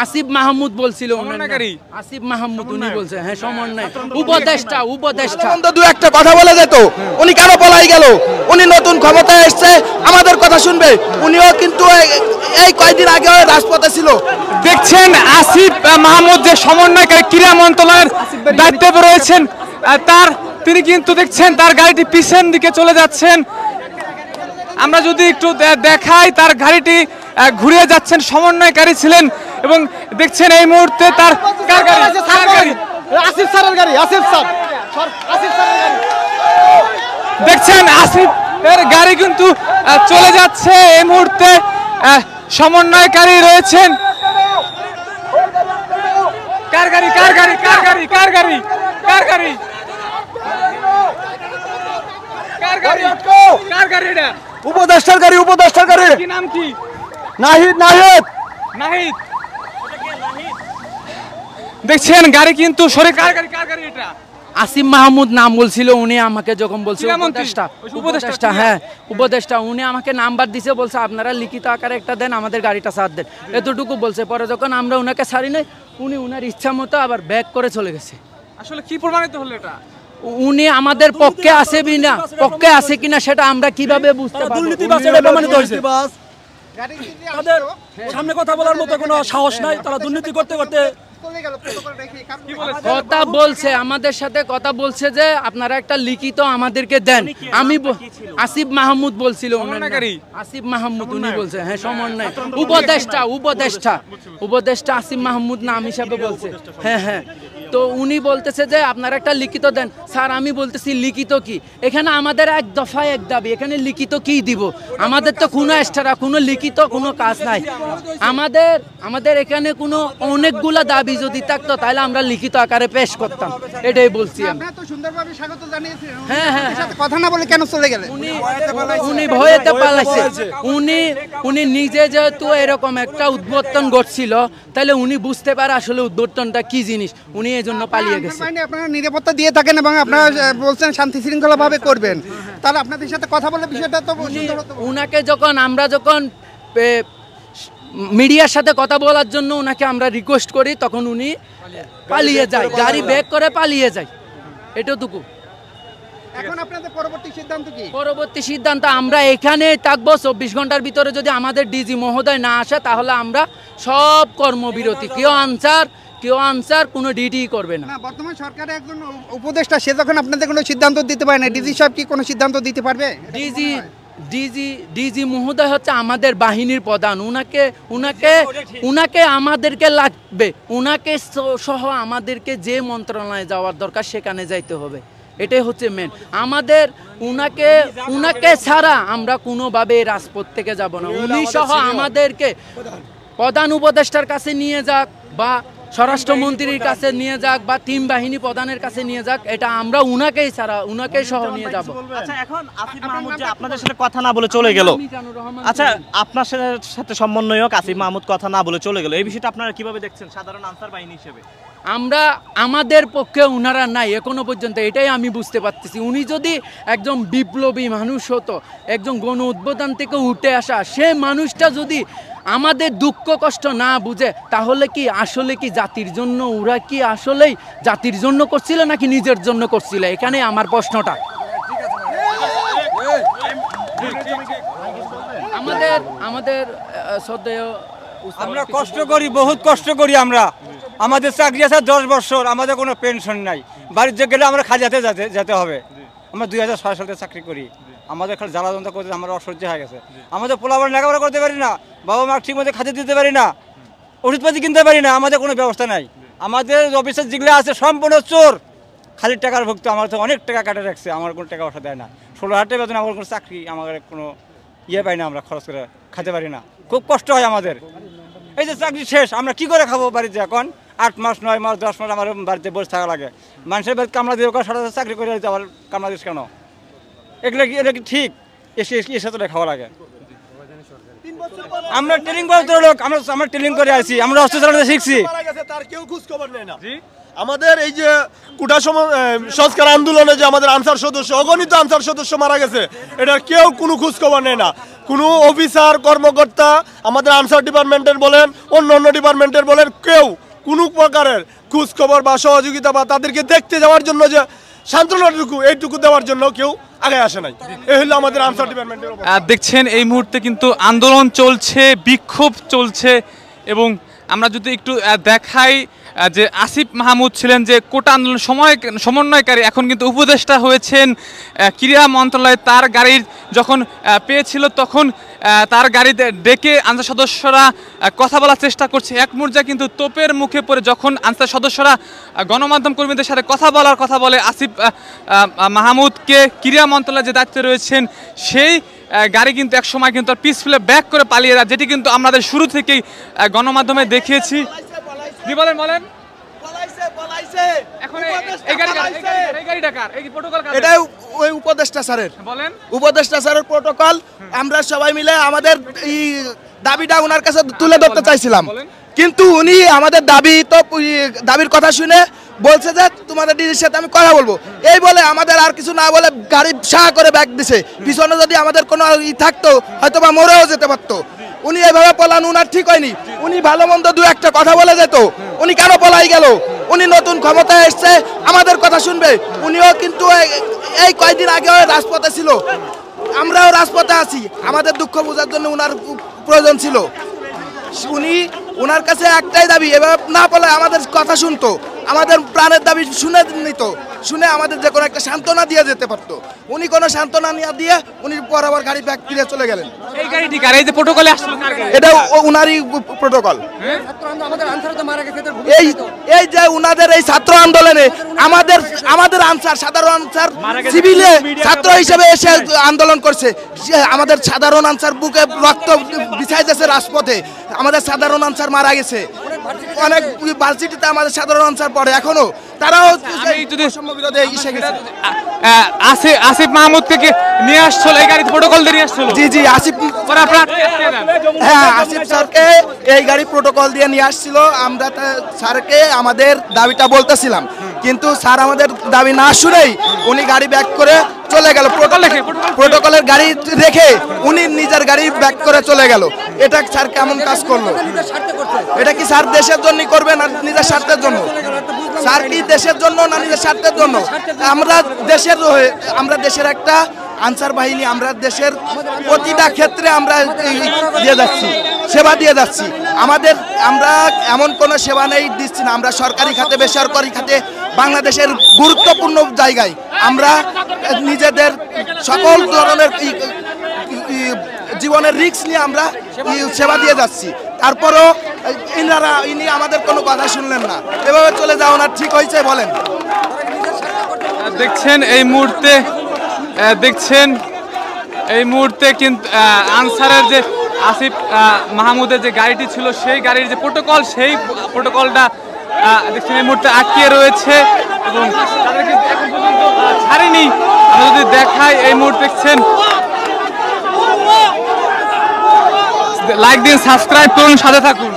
আসিফ মাহমুদ বলছিল, আসিফ মাহমুদ উনি বলছে, হ্যাঁ সমন্বয় উপদেষ্টা। দু একটা কথা বলে যেত, উনি কেন পলাই গেল? উনি নতুন ক্ষমতায় এসছে, আমাদের কথা শুনবে। উনিও কিন্তু এই কয়েকদিন আগে রাজপথে ছিল। দেখছেন আসিফ মাহমুদ যে সমন্বয়কারী ক্রীড়া মন্ত্রণালয়ের দায়িত্বে রয়েছেন, তিনি কিন্তু দেখছেন তার গাড়িটি পিছন দিকে চলে যাচ্ছেন। আমরা যদি একটু দেখাই, তার গাড়িটি ঘুরিয়ে যাচ্ছেন, সমন্বয়কারী ছিলেন এবং দেখছেন এই মুহূর্তে তার গাড়ি আসিফ স্যারের গাড়ি, আসিফ স্যার দেখছেন আসিফের গাড়ি কিন্তু চলে যাচ্ছে। এই মুহূর্তে সমন্বয়কারী রয়েছেন। কার গাড়ি এটা? উপদেষ্টার গাড়ি। কি নাম কি? নাহিদ। দেখছেন গাড়ি কিন্তু সরে। কার গাড়ি এটা? আসিফ মাহমুদ নাম বলছিল উনি আমাকে, যখন বলছিল উপদেষ্টা, হ্যাঁ উপদেষ্টা, উনি আমাকে নাম্বার দিছে, বলছে আপনারা লিখিত আকারে একটা দেন, আমাদের গাড়িটা ছাড় দেন, এতটুকু বলছে। পরে যখন আমরা উনাকে ছাড়ি নাই, উনি উনার ইচ্ছা মতো আবার ব্যাক করে চলে গেছে। আসলে কি প্রমাণিত হলো এটা? উনি আমাদের পক্ষে আছে কিনা সেটা আমরা কিভাবে বুঝতে পারবো? তাদের সামনে কথা বলার মতো কোনো সাহস নাই, তারা দুর্নীতি করতে কথা বলছে, আমাদের সাথে কথা বলছে যে আপনারা একটা লিখিত আমাদেরকে দেন। আমি আসিফ মাহমুদ বলছিল, আসিফ মাহমুদ উনি বলছে, হ্যাঁ সমন্বয় উপদেষ্টা আসিফ মাহমুদ নাম হিসাবে বলছে, হ্যাঁ। তো উনি বলতেছে যে আপনারা একটা লিখিত দেন। স্যার আমি বলতেছি লিখিত কি? এখানে আমাদের এক দফায় এক দাবি, এখানে লিখিত কি দিব? আমাদের তো কোনো এক্সট্রা কোনো লিখিত কোনো কাজ নাই। আমাদের এখানে কোনো অনেকগুলা দাবি যদি থাকতো তাহলে আমরা লিখিত আকারে পেশ করতাম, এটাই বলছি আমি। হ্যাঁ, কথা না বলে কেন চলে গেলেন? উনি ভয়েতে পালাইছে। উনি নিজে যেহেতু এরকম একটা উদ্বোধন ঘটছিল, তাহলে উনি বুঝতে পারে আসলে উদ্বোধনটা কি জিনিস, উনি এই জন্য পালিয়ে গেছে। আপনারা নিরাপত্তা দিয়ে থাকেন এবং আপনারা বলছেন শান্তি শৃঙ্খলা ভাবে করবেন, তাহলে আপনাদের সাথে কথা বলে বিষয়টা তো উনাকে আমরা যখন মিডিয়ার সাথে কথা বলার জন্য উনাকে আমরা রিকোয়েস্ট করি, তখন উনি পালিয়ে যায়, গাড়ি ব্যাক করে পালিয়ে যায়, এটুকু। এখন আপনাদের পরবর্তী সিদ্ধান্ত আমরা এখানে থাকবো 24 ঘন্টার ভিতরে। যদি আমাদের ডিজি মহোদয় না আসে তাহলে আমরা সব কর্মবিরতি, কেউ আনসার কোনো ডিটি করবে না। বর্তমান সরকারের একজন উপদেষ্টা, সে যখন আপনাদের কোনো সিদ্ধান্ত দিতে পারে না, ডিজি সাহেব কি কোনো সিদ্ধান্ত দিতে পারবে? ডিজি মহোদয় হচ্ছে আমাদের বাহিনীর প্রধান, উনাকে আমাদেরকে লাগবে, উনাকে সহ আমাদেরকে যে মন্ত্রণালয়ে যাওয়ার দরকার সেখানে যাইতে হবে, এটাই হচ্ছে মেন। আমাদের উনাকে ছাড়া আমরা কোনোভাবে রাজপথ থেকে যাব না। উনি সহ আমাদেরকে প্রধান উপদেষ্টার কাছে নিয়ে যাক বা স্বরাষ্ট্রমন্ত্রীর কাছে নিয়ে যাক বা তিন বাহিনী প্রধানের কাছে নিয়ে যাক, এটা আমরা উনাকেই সহ নিয়ে যাব। আচ্ছা, এখন আসিফ মাহমুদ যে আপনাদের সাথে কথা না বলে চলে গেল, আচ্ছা আপনার সাথে সমন্বয়ক আসিফ মাহমুদ কথা না বলে চলে গেল, এই বিষয়টা আপনারা কিভাবে দেখছেন সাধারণ আনসার বাহিনী হিসেবে? আমাদের পক্ষে উনারা নাই এখনো পর্যন্ত, এটাই আমি বুঝতে পারতেছি। উনি যদি একজন বিপ্লবী মানুষ হতো, একজন গণ উদ্বোধন থেকে উঠে আসা সে মানুষটা যদি আমাদের দুঃখ কষ্ট না বুঝে, তাহলে কি আসলে কি জাতির জন্য, ওরা কি আসলেই জাতির জন্য করছিল নাকি নিজের জন্য করছিল? এখানে আমার প্রশ্নটা। আমাদের শ্রদ্ধেয়, আমরা কষ্ট করি, বহুত কষ্ট করি আমরা। আমাদের চাকরি আছে 10 বছর, আমাদের কোনো পেনশন নাই। বাড়িতে গেলে আমরা খাজাতে যেতে হবে। আমরা 2006 সালে চাকরি করি, আমাদের খালি জ্বালা যন্ত্রণা করতে আমরা অসহ্য হয়ে গেছে। আমাদের পোলাবার লেখাপড়া করতে পারি না, বাবা মা ঠিক মতো খাতে দিতে পারি না, ওষুধপাতি কিনতে পারি না, আমাদের কোনো ব্যবস্থা নাই। আমাদের অফিসের যেগুলো আছে সম্পূর্ণ চোর, খালি টাকার ভুক্ত। আমার তো অনেক টাকা কাটে রাখছে, আমার কোনো টাকা পয়সা দেয় না। 16,000 টাকা বেতন, আমার কোনো চাকরি, আমাদের কোনো পাই না, আমরা খরচ করে খেতে পারি না, খুব কষ্ট হয় আমাদের। এই যে চাকরি শেষ, আমরা কি করে খাবো বাড়িতে? এখন 8 মাস 9 মাস 10 মাস আমার বাড়িতে বসে থাকা লাগে। মানুষের বাড়িতে কামলা দিয়ে সারা চাকরি করে দিতে, আবার কামলা দিস কেন? এটা কি ঠিক? এসে তো খাওয়া লাগে। আমরা ট্রেনিং করতে লোক, আমরা ট্রেনিং করে আসি, আমরা অস্ত্র চালাতে শিখছি। তার কেউ খোঁজ খবর নেয় না। আমাদের এই যে কোটা সংস্কার আন্দোলনে যে আমাদের আনসার সদস্য, অগণিত আনসার সদস্য মারা গেছে, এটা কেউ কোনো খোঁজ খবর নেয় না। কোনো অফিসার কর্মকর্তা আমাদের আনসার ডিপার্টমেন্টের বলেন অন্য অন্য ডিপার্টমেন্টের বলেন কেউ কোনো প্রকারের খোঁজ খবর বা সহযোগিতা বা তাদেরকে দেখতে যাওয়ার জন্য যে সান্ত্বনাটুকু এইটুকু দেওয়ার জন্য কেউ আগে আসে নাই। এই হলো আমাদের আনসার ডিপার্টমেন্টের অবস্থা। দেখছেন এই মুহূর্তে কিন্তু আন্দোলন চলছে, বিক্ষোভ চলছে এবং আমরা যদি একটু দেখাই যে আসিফ মাহমুদ ছিলেন যে কোটা আন্দোলন সমন্বয়কারী, এখন কিন্তু উপদেষ্টা হয়েছেন। ক্রীড়া মন্ত্রণালয় তার গাড়ির যখন পেয়েছিল তখন তার গাড়িতে ডেকে আনসার সদস্যরা কথা বলার চেষ্টা করছে। এক মুহূর্তে কিন্তু তোপের মুখে পড়ে যখন আনসার সদস্যরা গণমাধ্যম কর্মীদের সাথে কথা বলে আসিফ মাহমুদকে ক্রীড়া মন্ত্রণালয়ের যে দায়িত্বে রয়েছেন সেই গাড়ি কিন্তু এক সময় কিন্তু পিস ফেলে ব্যাক করে পালিয়ে যায়, যেটি কিন্তু আমাদের শুরু থেকেই গণমাধ্যমে দেখিয়েছি। বলেন এটা ওই উপদেষ্টা স্যারের প্রটোকল। আমরা সবাই মিলে আমাদের এই দাবিটা ওনার কাছে তুলে ধরতে চাইছিলাম, কিন্তু উনি আমাদের দাবির কথা শুনে বলছে যে তোমাদের ডিজির সাথে আমি কথা বলবো, এই বলে আমাদের আর কিছু না বলে গাড়ি সাহা করে ব্যাক দিছে। পিছনে যদি আমাদের কোনো থাকতো হয়তো বা মরেও যেতে পারতো। উনি এইভাবে পলান উনার ঠিক হয়নি। উনি ভালো মন্দ দু একটা কথা বলে যেত, উনি কেন পলাই গেল? উনি নতুন ক্ষমতায় এসছে, আমাদের কথা শুনবে। উনিও কিন্তু এই কয়েকদিন আগে রাজপথে ছিল, আমরাও রাজপথে আছি। আমাদের দুঃখ বোঝার জন্য উনার প্রয়োজন ছিল। উনার কাছে একটাই দাবি, এভাবে না বলে আমাদের কথা শুনতো, আমাদের প্রাণের দাবি শুনে নিত, শুনে আমাদের যে কোনো একটা সান্ত্বনা দিয়ে যেতে পারতো। উনি কোনো সান্ত্বনা নিয়ে দিয়ে উনি পর আবার গাড়ি ব্যাক ফিরে চলে গেলেন। এই গাড়িটি কার? এই যে প্রটোকলে আসলো কার গাড়ি? এটা উনারই প্রটোকল। এই যে উনাদের এই ছাত্র আন্দোলনে আমাদের আনসার, সাধারণ আনসার সিভিলে ছাত্র হিসেবে এসে আন্দোলন করছে। আমাদের সাধারণ আনসার বুকে রক্ত বিছাই যাচ্ছে রাজপথে, আমাদের সাধারণ আনসার মারা গেছে। অনেক ভার্সিটিতে আমাদের সাধারণ আনসার পড়ে এখনো, তারাও আসিফ মাহমুদকে নিয়ে আসছিল এই গাড়ি প্রটোকল দিয়ে নিয়ে আসছিল। জি আসিফ, হ্যাঁ আসিফ স্যারকে এই গাড়ি প্রটোকল দিয়ে নিয়ে আসছিল। আমরা স্যারকে আমাদের দাবিটা বলতেছিলাম, কিন্তু স্যার আমাদের দাবি না শুনেই উনি গাড়ি ব্যাক করে চলে গেল। প্রটোকলের গাড়ি রেখে উনি নিজের গাড়ি ব্যাক করে চলে গেল। এটা স্যার কেমন কাজ করলো? এটা কি স্যার দেশের জন্য করবে না নিজের স্বার্থের জন্য? স্যার কি দেশের জন্য না নিজের স্বার্থের জন্য? আমরা দেশের একটা আনসার বাহিনী, আমরা দেশের প্রতিটা ক্ষেত্রে আমরা দিয়ে যাচ্ছি, সেবা দিয়ে যাচ্ছি। আমরা এমন কোনো সেবা নেই দিচ্ছি না। আমরা সরকারি খাতে, বেসরকারি খাতে, বাংলাদেশের গুরুত্বপূর্ণ জায়গায় আমরা নিজেদের সকল ধরনের জীবনের রিস্ক নিয়ে আমরা সেবা দিয়ে যাচ্ছি। তারপরও ইনি আমাদের কোনো কথা শুনলেন না, এভাবে চলে যাও না, ঠিক হয়েছে বলেন? দেখছেন এই মুহূর্তে কিন্তু আনসারের যে আসিফ মাহমুদের যে গাড়িটি ছিল সেই গাড়ির যে প্রটোকল, সেই প্রটোকলটা দেখছেন এই মুহূর্তে আটকে রয়েছে এবং তাদেরকে এখন পর্যন্ত ছাড়েনি। আমরা যদি দেখাই এই মুহূর্তে দেখছেন, লাইক দিন, সাবস্ক্রাইব করুন, সাথে থাকুন।